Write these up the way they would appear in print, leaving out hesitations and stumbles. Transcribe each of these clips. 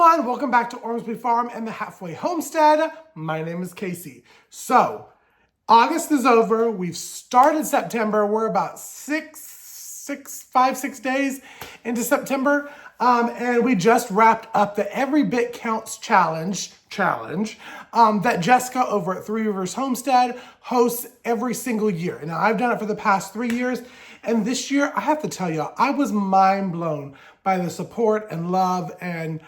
everyone, welcome back to Ormsby Farm and the Halfway Homestead. My name is Casey. So, August is over. We've started September. We're about 5-6 days into September. And we just wrapped up the Every Bit Counts challenge that Jessica over at Three Rivers Homestead hosts every single year. Now, I've done it for the past 3 years. And this year, I have to tell y'all, I was mind blown by the support and love and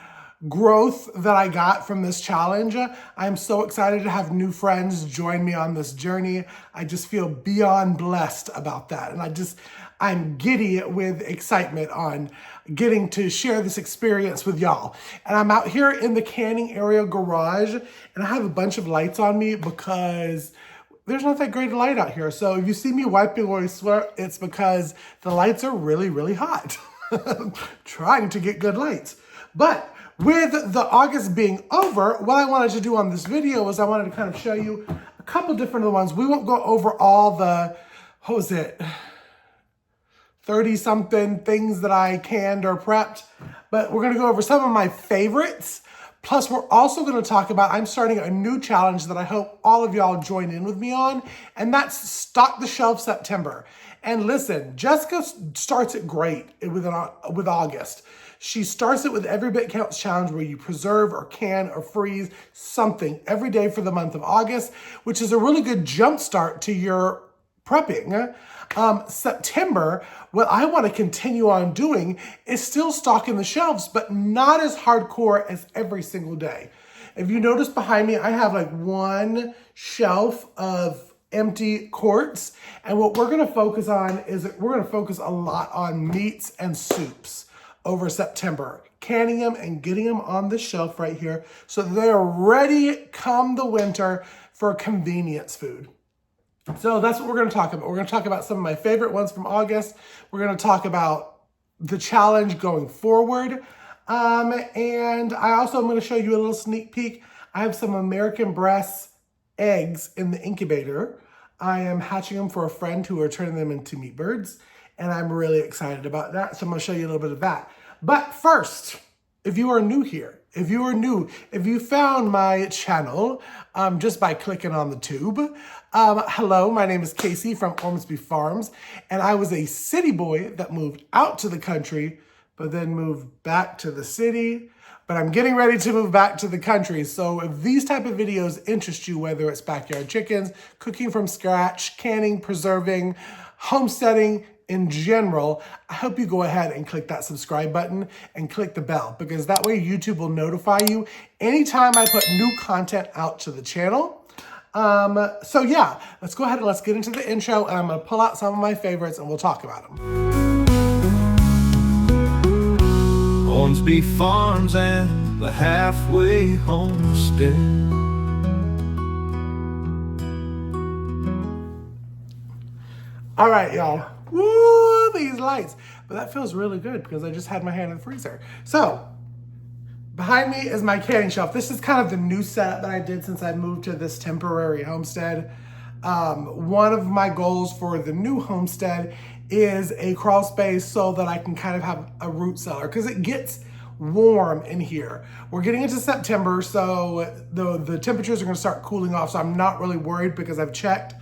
growth that I got from this challenge. I'm so excited to have new friends join me on this journey. I just feel beyond blessed about that. And I'm giddy with excitement on getting to share this experience with y'all. And I'm out here in the canning area garage, and I have a bunch of lights on me because there's not that great light out here. So if you see me wiping away sweat, it's because the lights are really, really hot. Trying to get good lights. But with the August being over, what I wanted to do on this video was I wanted to kind of show you a couple different ones. We won't go over all the, 30-something things that I canned or prepped, but we're going to go over some of my favorites. Plus, we're also going to talk about, I'm starting a new challenge that I hope all of y'all join in with me on, and that's Stock the Shelf September. And listen, Jessica starts it great with August. She starts it with Every Bit Counts Challenge, where you preserve or can or freeze something every day for the month of August, which is a really good jump start to your prepping. September, what I want to continue on doing is still stocking the shelves, but not as hardcore as every single day. If you notice behind me, I have like one shelf of empty quarts. And what we're going to focus on is we're going to focus a lot on meats and soups over September, canning them and getting them on the shelf right here so they're ready come the winter for convenience food. So that's what we're going to talk about. We're going to talk about some of my favorite ones from August. We're going to talk about the challenge going forward. And I also am going to show you a little sneak peek. I have some American breast eggs in the incubator. I am hatching them for a friend who are turning them into meat birds. And I'm really excited about that. So I'm going to show you a little bit of that. But first, if you are new here, if you found my channel just by clicking on the tube, hello, my name is Casey from Ormsby Farms, and I was a city boy that moved out to the country, but then moved back to the city. But I'm getting ready to move back to the country. So if these type of videos interest you, whether it's backyard chickens, cooking from scratch, canning, preserving, homesteading, in general, I hope you go ahead and click that subscribe button and click the bell, because that way YouTube will notify you anytime I put new content out to the channel. So yeah, let's go ahead and let's get into the intro, and I'm gonna pull out some of my favorites and we'll talk about them. Ormsby Farms and the Halfway Homestead. All right, y'all. Woo, these lights. But that feels really good because I just had my hand in the freezer. So, behind me is my canning shelf. This is kind of the new setup that I did since I moved to this temporary homestead. One of my goals for the new homestead is a crawl space so that I can kind of have a root cellar, because it gets warm in here. We're getting into September, so the temperatures are going to start cooling off, so I'm not really worried because I've checked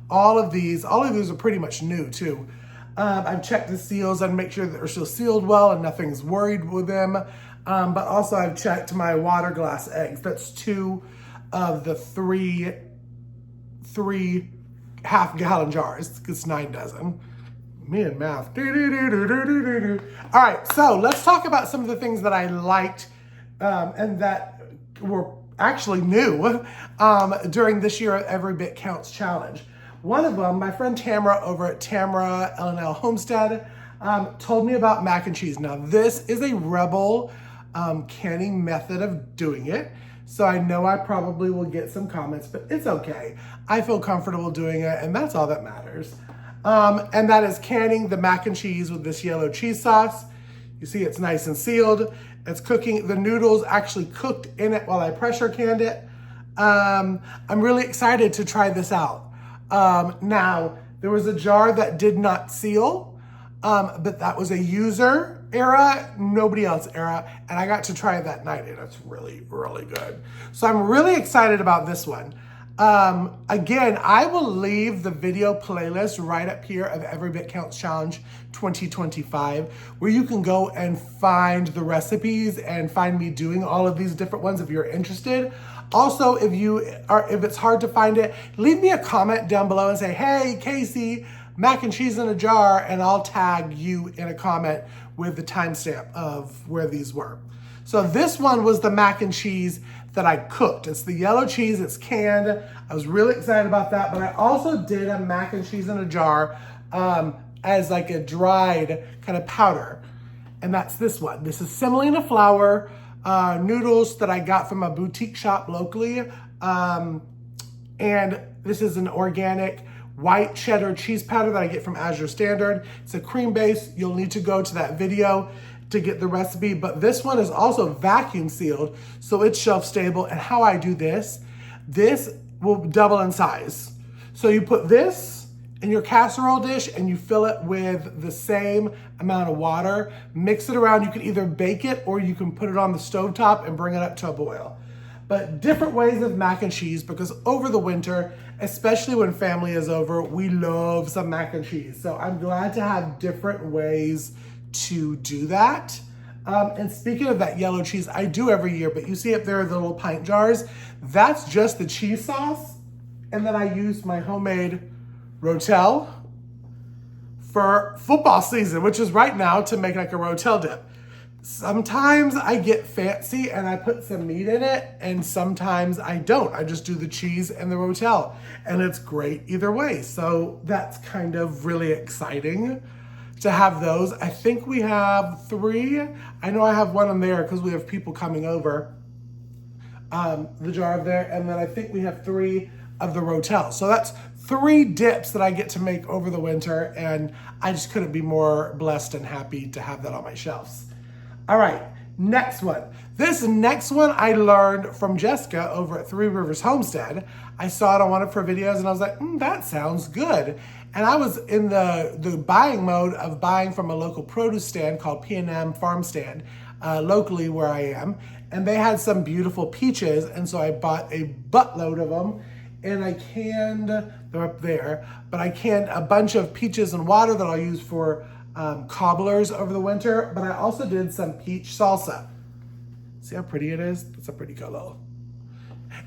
all of these. All of these are pretty much new too. I've checked the seals and make sure that they're still sealed well and nothing's worried with them. But also I've checked my water glass eggs. That's 2 of the three half-gallon jars. It's 9 dozen. Me and math. All right, so let's talk about some of the things that I liked and that were actually new during this year Every Bit Counts challenge. One of them, my friend Tamara over at Tamara L&L Homestead told me about mac and cheese. Now, this is a rebel canning method of doing it. So I know I probably will get some comments, but it's okay. I feel comfortable doing it, and that's all that matters. And that is canning the mac and cheese with this yellow cheese sauce. You see it's nice and sealed. It's cooking. The noodles actually cooked in it while I pressure canned it. I'm really excited to try this out. Now, there was a jar that did not seal, but that was a user era, nobody else era, and I got to try it that night, and it's really, really good. So I'm really excited about this one. Again, I will leave the video playlist right up here of Every Bit Counts Challenge 2025, where you can go and find the recipes and find me doing all of these different ones if you're interested. Also, if it's hard to find it, leave me a comment down below and say, hey, Casey, mac and cheese in a jar, and I'll tag you in a comment with the timestamp of where these were. So this one was the mac and cheese that I cooked. It's the yellow cheese, it's canned. I was really excited about that, but I also did a mac and cheese in a jar as like a dried kind of powder. And that's this one. This is semolina flour, noodles that I got from a boutique shop locally. And this is an organic white cheddar cheese powder that I get from Azure Standard. It's a cream base. You'll need to go to that video to get the recipe, but this one is also vacuum sealed, so it's shelf stable. And how I do this will double in size. So you put this in your casserole dish and you fill it with the same amount of water, mix it around. You can either bake it or you can put it on the stovetop and bring it up to a boil. But different ways of mac and cheese, because over the winter, especially when family is over, we love some mac and cheese. So I'm glad to have different ways to do that. And speaking of that yellow cheese, I do every year, but you see up there the little pint jars, that's just the cheese sauce. And then I use my homemade rotel for football season, which is right now, to make like a rotel dip. Sometimes I get fancy and I put some meat in it, and sometimes I don't. I just do the cheese and the rotel, and it's great either way. So that's kind of really exciting to have those. I think we have 3. I know I have one in there because we have people coming over. The jar of there, and then I think we have 3 of the rotel. So that's 3 dips that I get to make over the winter, and I just couldn't be more blessed and happy to have that on my shelves. All right, next one. This next one I learned from Jessica over at Three Rivers Homestead. I saw it on one of her videos and I was like, that sounds good. And I was in the buying mode of buying from a local produce stand called P&M Farm Stand, locally where I am. And they had some beautiful peaches, and so I bought a buttload of them, and I canned, they're up there, but I canned a bunch of peaches and water that I'll use for cobblers over the winter. But I also did some peach salsa. See how pretty it is? It's a pretty color.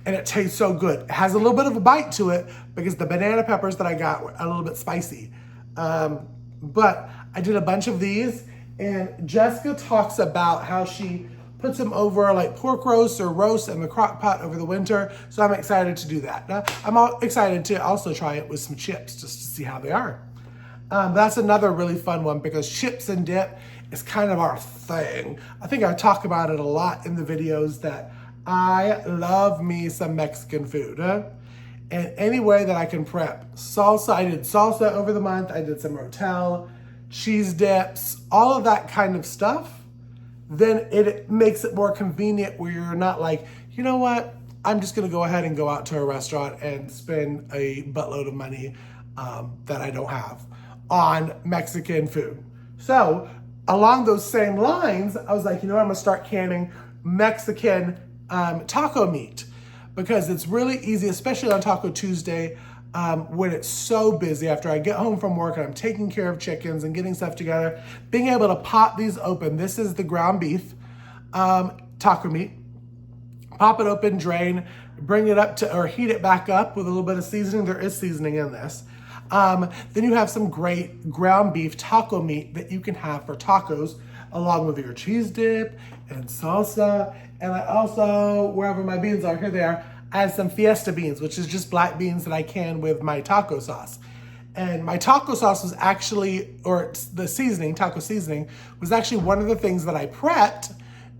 And it tastes so good. It has a little bit of a bite to it because the banana peppers that I got were a little bit spicy. But I did a bunch of these, and Jessica talks about how she puts them over like pork roast or roast in the crock pot over the winter. So I'm excited to do that. Now, I'm excited to also try it with some chips just to see how they are. That's another really fun one because chips and dip is kind of our thing. I think I talk about it a lot in the videos that I love me some Mexican food. And any way that I can prep salsa, I did salsa over the month. I did some rotel, cheese dips, all of that kind of stuff. Then it makes it more convenient where you're not like, you know what? I'm just going to go ahead and go out to a restaurant and spend a buttload of money that I don't have on Mexican food. So along those same lines, I was like, you know what? I'm going to start canning Mexican taco meat because it's really easy, especially on Taco Tuesday when it's so busy after I get home from work and I'm taking care of chickens and getting stuff together, being able to pop these open. This is the ground beef taco meat. Pop it open, drain, bring it up to, or heat it back up with a little bit of seasoning. There is seasoning in this. Then you have some great ground beef taco meat that you can have for tacos along with your cheese dip and salsa. And I also, wherever my beans are, here they are, I had some Fiesta beans, which is just black beans that I can with my taco sauce. And my taco sauce was actually, or the seasoning, taco seasoning, was actually one of the things that I prepped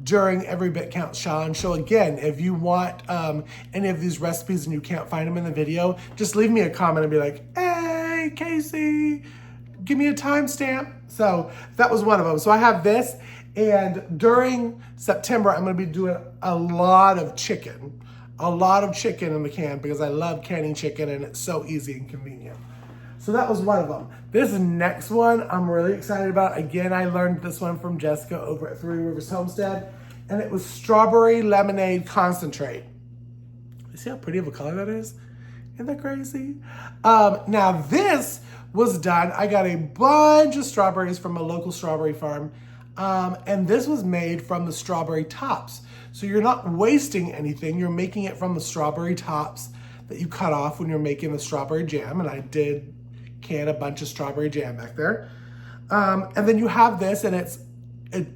during Every Bit Counts Challenge. So again, if you want any of these recipes and you can't find them in the video, just leave me a comment and be like, hey, Casey, give me a timestamp. So that was one of them. So I have this, and during September, I'm gonna be doing a lot of chicken in the can because I love canning chicken and it's so easy and convenient. So that was one of them. This next one I'm really excited about. Again, I learned this one from Jessica over at Three Rivers Homestead, and it was strawberry lemonade concentrate. You see how pretty of a color that is? Isn't that crazy? Now this was done. I got a bunch of strawberries from a local strawberry farm, and this was made from the strawberry tops. So you're not wasting anything. You're making it from the strawberry tops that you cut off when you're making the strawberry jam, and I did can a bunch of strawberry jam back there. And then you have this, and it's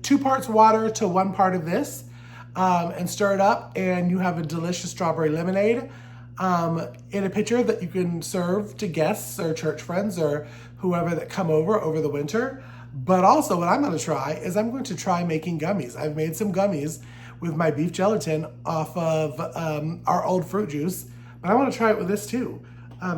2 parts water to 1 part of this, and stir it up, and you have a delicious strawberry lemonade in a pitcher that you can serve to guests or church friends or whoever that come over the winter. But also what I'm going to try is I'm going to try making gummies. I've made some gummies with my beef gelatin off of our old fruit juice, but I want to try it with this too,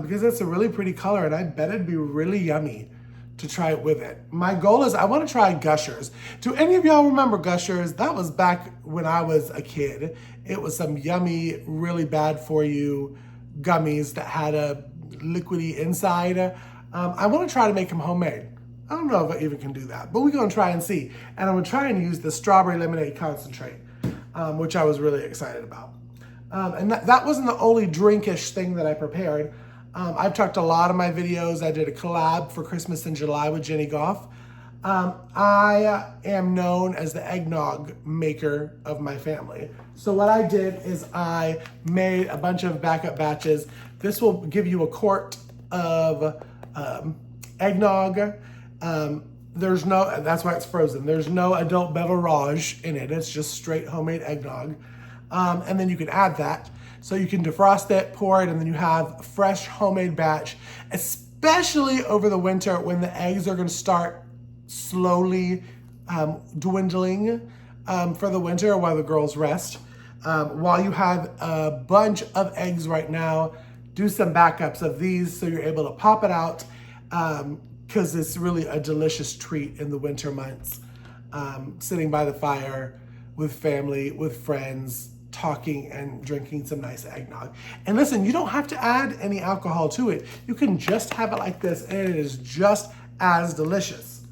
because it's a really pretty color, and I bet it'd be really yummy to try it with it. My goal is I want to try Gushers. Do any of y'all remember Gushers? That was back when I was a kid. It was some yummy, really bad for you gummies that had a liquidy inside. I want to try to make them homemade. I don't know if I even can do that, but we're going to try and see. And I'm going to try and use the strawberry lemonade concentrate, which I was really excited about. And that wasn't the only drinkish thing that I prepared. I've talked a lot of my videos. I did a collab for Christmas in July with Jenny Goff. I am known as the eggnog maker of my family. So what I did is I made a bunch of backup batches. This will give you a quart of eggnog. That's why it's frozen. There's no adult beverage in it. It's just straight homemade eggnog. And then you can add that. So you can defrost it, pour it, and then you have a fresh homemade batch, especially over the winter when the eggs are going to start slowly dwindling for the winter while the girls rest. While you have a bunch of eggs right now, do some backups of these so you're able to pop it out, because it's really a delicious treat in the winter months. Sitting by the fire with family, with friends, talking and drinking some nice eggnog. And listen, you don't have to add any alcohol to it. You can just have it like this, and it is just as delicious.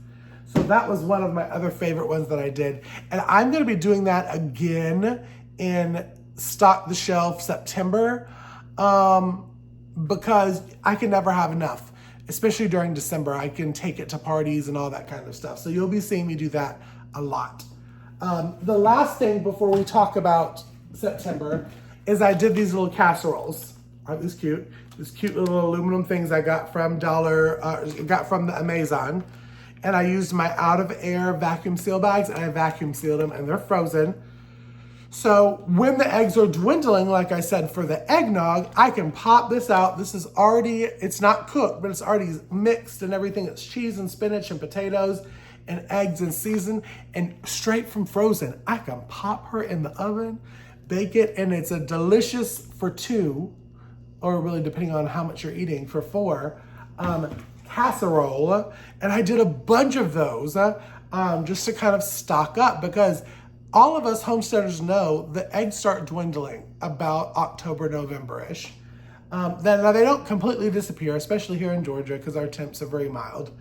So that was one of my other favorite ones that I did. And I'm going to be doing that again in Stock the Shelf September, because I can never have enough, especially during December. I can take it to parties and all that kind of stuff. So you'll be seeing me do that a lot. The last thing before we talk about September is I did these little casseroles. Aren't these cute? These cute little aluminum things I got from the Amazon. And I used my out of air vacuum seal bags, and I vacuum sealed them, and they're frozen. So when the eggs are dwindling, like I said, for the eggnog, I can pop this out. This is already, it's not cooked, but it's already mixed and everything. It's cheese and spinach and potatoes and eggs and seasoned and straight from frozen. I can pop her in the oven, bake it, and it's a delicious for 2, or really depending on how much you're eating, for 4, casserole. And I did a bunch of those just to kind of stock up, because all of us homesteaders know the eggs start dwindling about October, November-ish. Now they don't completely disappear, especially here in Georgia, because our temps are very mild.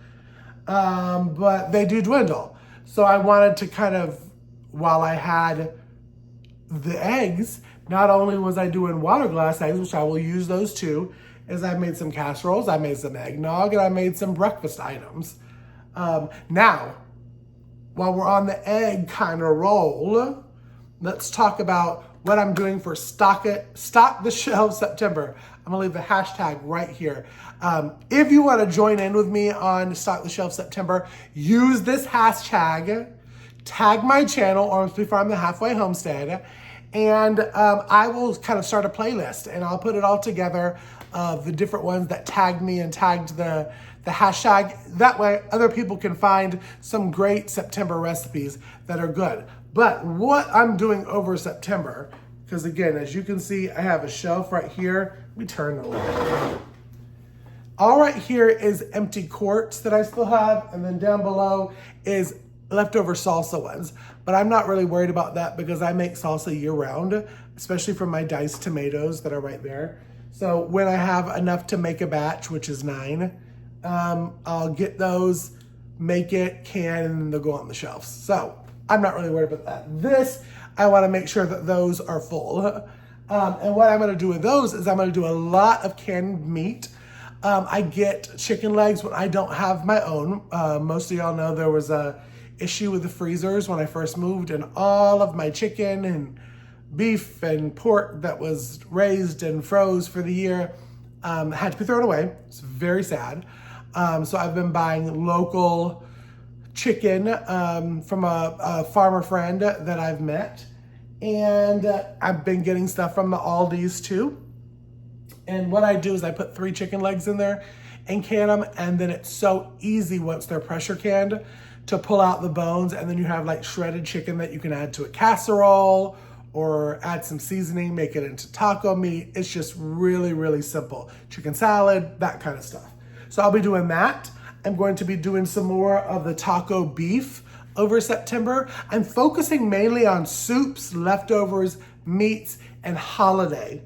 But they do dwindle. So I wanted to kind of, while I had the eggs, not only was I doing water glass eggs, which I will use those too, is I made some casseroles, I made some eggnog, and I made some breakfast items. Now, while we're on the egg kind of roll, let's talk about what I'm doing for Stock the Shelf September. I'm gonna leave the hashtag right here. If you wanna join in with me on Stock the Shelf September, use this hashtag, tag my channel, Ormsby Farm the Halfway Homestead, and I will kind of start a playlist, and I'll put it all together of the different ones that tagged me and tagged the hashtag. That way other people can find some great September recipes that are good. But what I'm doing over September, because again, as you can see, I have a shelf right here. Let me turn it a little bit. All right here is empty quarts that I still have, and then down below is leftover salsa ones. But I'm not really worried about that because I make salsa year round, especially from my diced tomatoes that are right there. So when I have enough to make a batch, which is 9, I'll get those, make it, can, and then they'll go on the shelves. So I'm not really worried about that. This, I want to make sure that those are full. And what I'm going to do with those is I'm going to do a lot of canned meat. I get chicken legs when I don't have my own. Most of y'all know there was a issue with the freezers when I first moved, and all of my chicken and beef and pork that was raised and froze for the year had to be thrown away. It's very sad. So I've been buying local chicken from a farmer friend that I've met. And I've been getting stuff from the Aldi's too. And what I do is I put 3 chicken legs in there and can them. And then it's so easy once they're pressure canned to pull out the bones. And then you have like shredded chicken that you can add to a casserole or add some seasoning, make it into taco meat. It's just really, really simple. Chicken salad, that kind of stuff. So I'll be doing that. I'm going to be doing some more of the taco beef over September. I'm focusing mainly on soups, leftovers, meats, and holiday.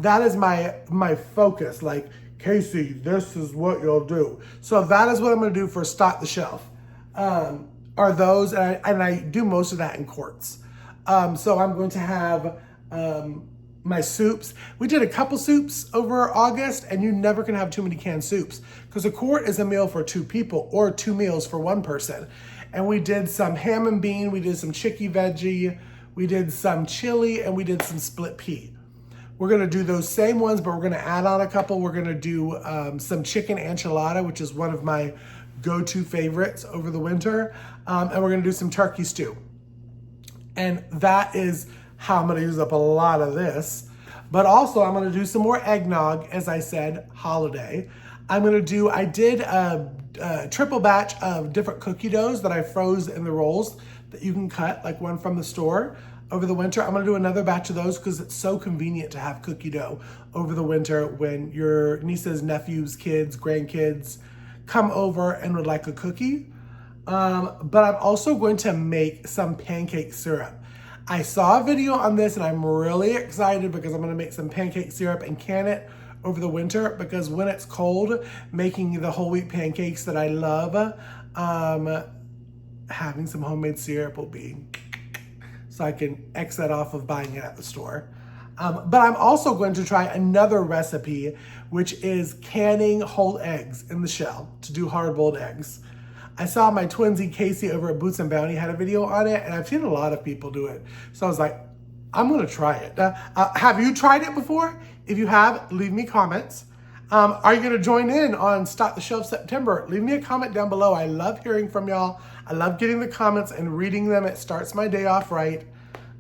That is my focus. Like, Casey, this is what you'll do. So that is what I'm gonna do for Stock the Shelf. Are those, and I do most of that in quarts. So I'm going to have my soups. We did a couple soups over August, and you never can have too many canned soups because a quart is a meal for 2 people or 2 meals for 1 person. And we did some ham and bean, we did some chicky veggie, we did some chili, and we did some split pea. We're gonna do those same ones, but we're gonna add on a couple. We're gonna do some chicken enchilada, which is one of my go-to favorites over the winter. And we're gonna do some turkey stew. And that is how I'm gonna use up a lot of this. But also I'm gonna do some more eggnog, as I said, holiday. I did a triple batch of different cookie doughs that I froze in the rolls that you can cut, like one from the store over the winter. I'm gonna do another batch of those because it's so convenient to have cookie dough over the winter when your nieces, nephews, kids, grandkids come over and would like a cookie. But I'm also going to make some pancake syrup. I saw a video on this and I'm really excited because I'm gonna make some pancake syrup and can it over the winter, because when it's cold, making the whole wheat pancakes that I love, having some homemade syrup will be, so I can X that off of buying it at the store. But I'm also going to try another recipe, which is canning whole eggs in the shell to do hard-boiled eggs. I saw my twinsy Casey over at Boots and Bounty had a video on it, and I've seen a lot of people do it. So I was like, I'm gonna try it. Have you tried it before? If you have, leave me comments. Are you gonna join in on Stock the Shelf September? Leave me a comment down below. I love hearing from y'all. I love getting the comments and reading them. It starts my day off right.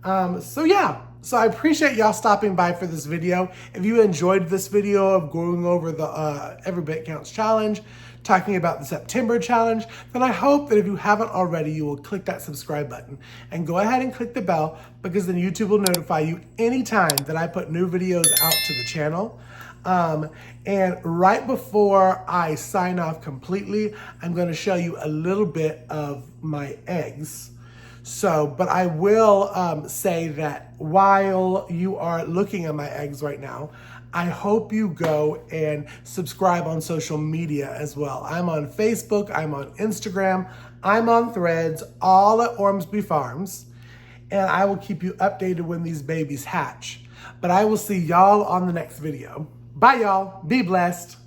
So yeah, so I appreciate y'all stopping by for this video. If you enjoyed this video of going over the Every Bit Counts Challenge, talking about the September challenge, then I hope that if you haven't already, you will click that subscribe button and go ahead and click the bell, because then YouTube will notify you anytime that I put new videos out to the channel. And right before I sign off completely, I'm going to show you a little bit of my eggs. So, but I will say that while you are looking at my eggs right now, I hope you go and subscribe on social media as well. I'm on Facebook, I'm on Instagram, I'm on Threads, all at Ormsby Farms, and I will keep you updated when these babies hatch. But I will see y'all on the next video. Bye, y'all. Be blessed.